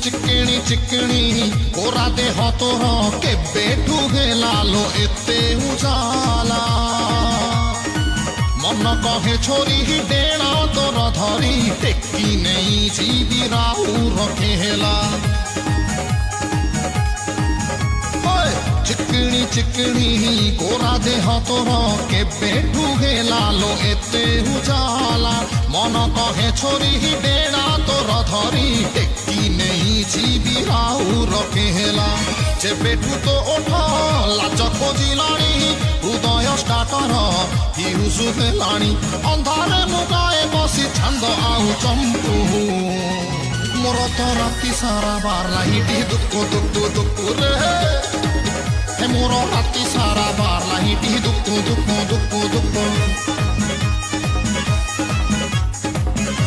ଚିକିଣି ଚିକିଣି ଗୋରା ଦେହ ତୋର କେବେଠୁ ହେଲା ଲୋ ଏତେ ଉଜାଲା ମନ କହେ ଛୋରି ଡେଣା ତୋର ଧରି ଟେକି ନେଇ ଯିବି ରାଉର ଖେଲା ଚିକିଣି ଚିକିଣି ଗୋରା ଦେହ ତୋର କେବେଠୁ ହେଲା ଲୋ ଏତେ ଉଜାଲା ମନ କହେ ଛୋରି ଡେଣା ତୋର ଧରି ଟେକି ନେଇ ଯିବି ରାଉର ଖେଲା ଯେବେଠୁ ତୋ ଓଠ ଲାଜ ଖୋଜିଲାଣି ହୃଦୟ ଷ୍ଟାର୍ଟର ଫ୍ୟୁଜ ହେଲାଣି ଅନ୍ଧାରେ ମୁଁ ଗାଏ ବସି ଛାନ୍ଦ ଆଉ ଚମ୍ପୁ ମୋର ତ ରାତି ସାରା ବାରଲା ହିଟି ଦୁଃଖ ଦୁଃଖ ଦୁଃଖ ରେ ମୋର ରାତି ସାରା ବାରଲା ହିଟି ଦୁଃଖ ଦୁଃଖ ଦୁଃଖ ଦୁଃଖ